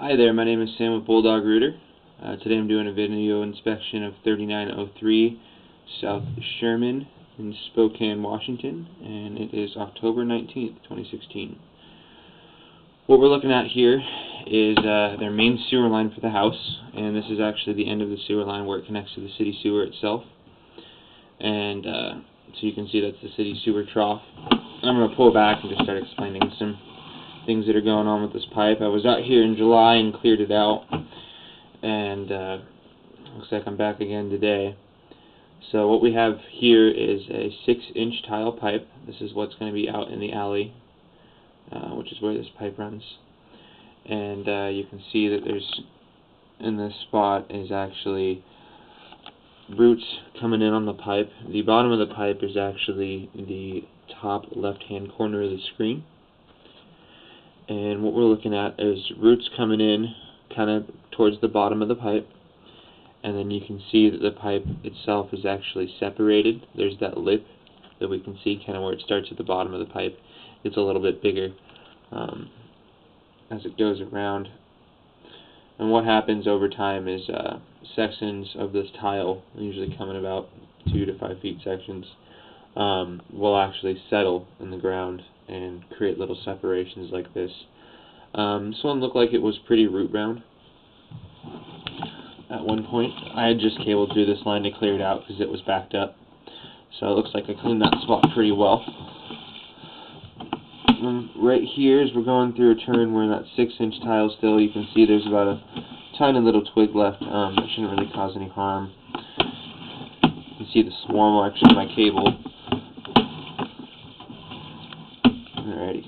Hi there, my name is Sam with Bulldog Rooter. Today I'm doing a video inspection of 3903 South Sherman in Spokane, Washington, and it is October 19th, 2016. What we're looking at here is their main sewer line for the house, and this is actually the end of the sewer line where it connects to the city sewer itself. And so you can see that's the city sewer trough. I'm going to pull back and just start explaining some things that are going on with this pipe. I was out here in July and cleared it out, and looks like I'm back again today. So what we have here is a 6-inch tile pipe. This is what's going to be out in the alley, which is where this pipe runs. And you can see that there's, in this spot, is actually roots coming in on the pipe. The bottom of the pipe is actually the top left-hand corner of the screen. And what we're looking at is roots coming in kind of towards the bottom of the pipe, and then you can see that the pipe itself is actually separated. There's that lip that we can see kind of where it starts at the bottom of the pipe. It's a little bit bigger as it goes around. And what happens over time is sections of this tile, usually come in about 2 to 5 feet sections, will actually settle in the ground and create little separations like this. This one looked like it was pretty root bound at one point. I had just cabled through this line to clear it out because it was backed up. So it looks like I cleaned that spot pretty well. And right here, as we're going through a turn, we're in that 6-inch tile still. You can see there's about a tiny little twig left. That shouldn't really cause any harm. You can see the swarm marks on my cable. Alrighty.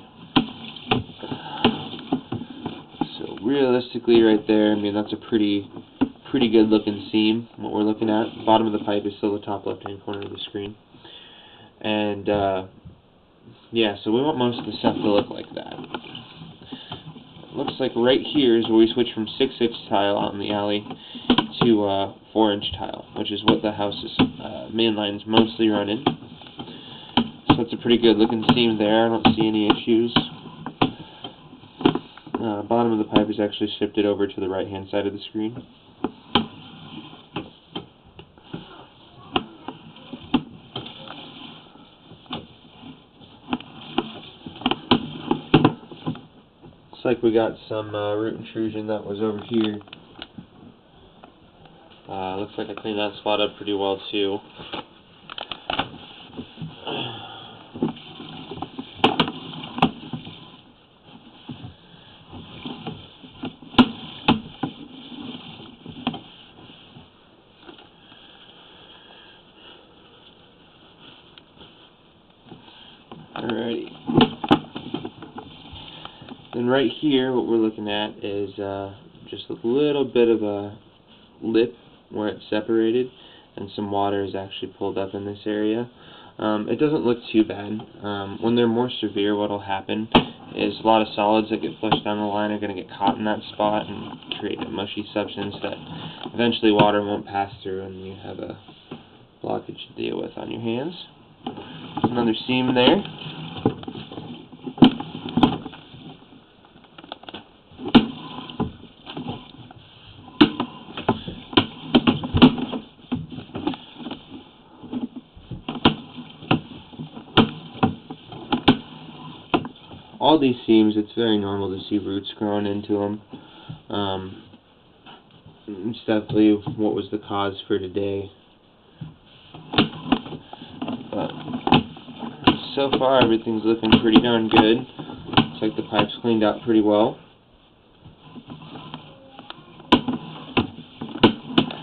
So realistically right there, I mean, that's a pretty good looking seam, what we're looking at. The bottom of the pipe is still the top left hand corner of the screen. And yeah, so we want most of the stuff to look like that. It looks like right here is where we switch from 6-inch tile out in the alley to 4-inch tile, which is what the house's main lines mostly run in. So it's a pretty good looking seam there. I don't see any issues. Bottom of the pipe is actually shifted over to the right hand side of the screen. Looks like we got some root intrusion that was over here. Looks like I cleaned that spot up pretty well too. Alrighty. Then right here, what we're looking at is just a little bit of a lip where it's separated, and some water is actually pulled up in this area. It doesn't look too bad. When they're more severe, what will happen is a lot of solids that get flushed down the line are going to get caught in that spot and create a mushy substance that eventually water won't pass through, and you have a blockage to deal with on your hands. Another seam there. All these seams, it's very normal to see roots growing into them. It's definitely what was the cause for today. But so far, everything's looking pretty darn good. Looks like the pipe's cleaned out pretty well.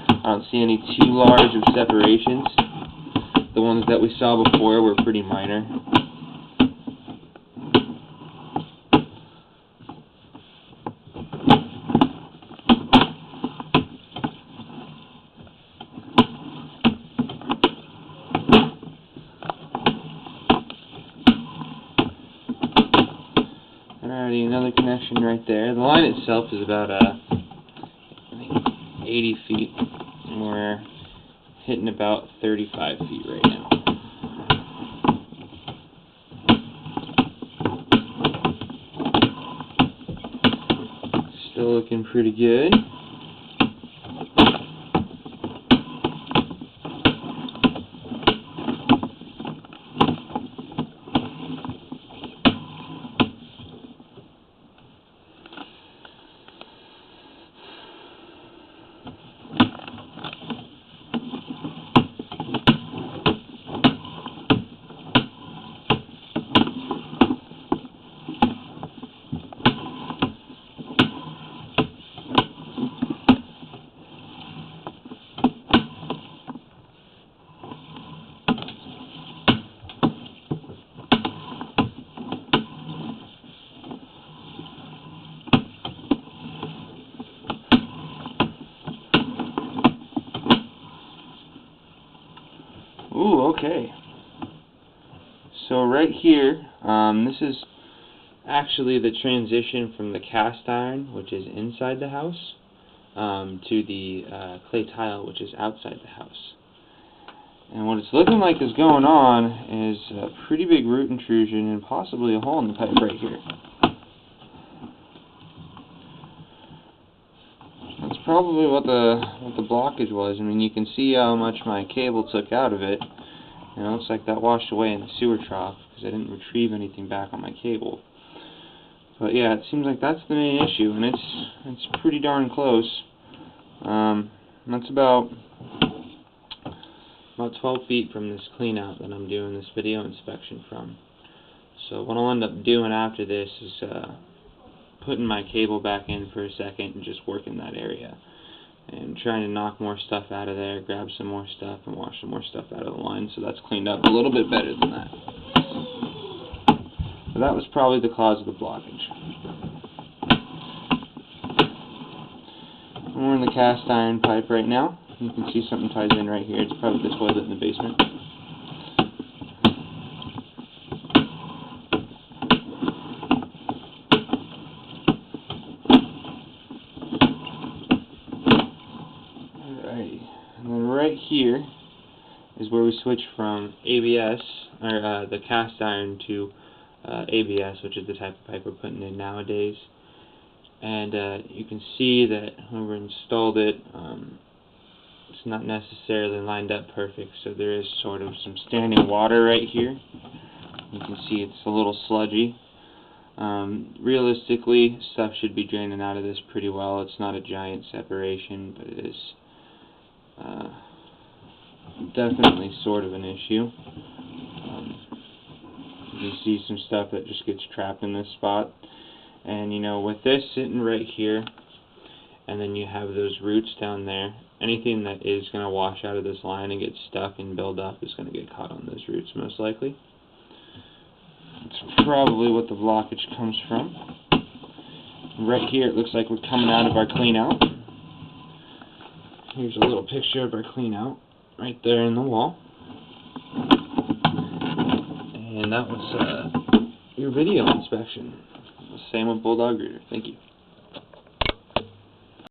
I don't see any too large of separations. The ones that we saw before were pretty minor. Alrighty, another connection right there. The line itself is about I think 80 feet. And we're hitting about 35 feet right now. Still still looking pretty good. Ooh, okay. So right here, this is actually the transition from the cast iron, which is inside the house, to the clay tile, which is outside the house. And what it's looking like is going on is a pretty big root intrusion and possibly a hole in the pipe right here. That's probably what the blockage was. I mean, you can see how much my cable took out of it. And it looks like that washed away in the sewer trough because I didn't retrieve anything back on my cable. But yeah, it seems like that's the main issue, and it's pretty darn close. That's about 12 feet from this clean out that I'm doing this video inspection from. So what I'll end up doing after this is putting my cable back in for a second and just working that area and trying to knock more stuff out of there, grab some more stuff, and wash some more stuff out of the line so that's cleaned up a little bit better than that. So that was probably the cause of the blockage. We're in the cast iron pipe right now. You can see something ties in right here. It's probably the toilet in the basement. Alrighty. And then right here is where we switch from ABS, or the cast iron, to ABS, which is the type of pipe we're putting in nowadays. And you can see that when we installed it, it's not necessarily lined up perfect, so there is sort of some standing water right here. You can see it's a little sludgy. Realistically, stuff should be draining out of this pretty well. It's not a giant separation, but it is definitely sort of an issue. You can see some stuff that just gets trapped in this spot. And you know, with this sitting right here, and then you have those roots down there, anything that is going to wash out of this line and get stuck and build up is going to get caught on those roots most likely. That's probably what the blockage comes from. Right here it looks like we're coming out of our clean out. Here's a little picture of our clean out right there in the wall. And that was your video inspection. Same with Bulldog Reader. Thank you.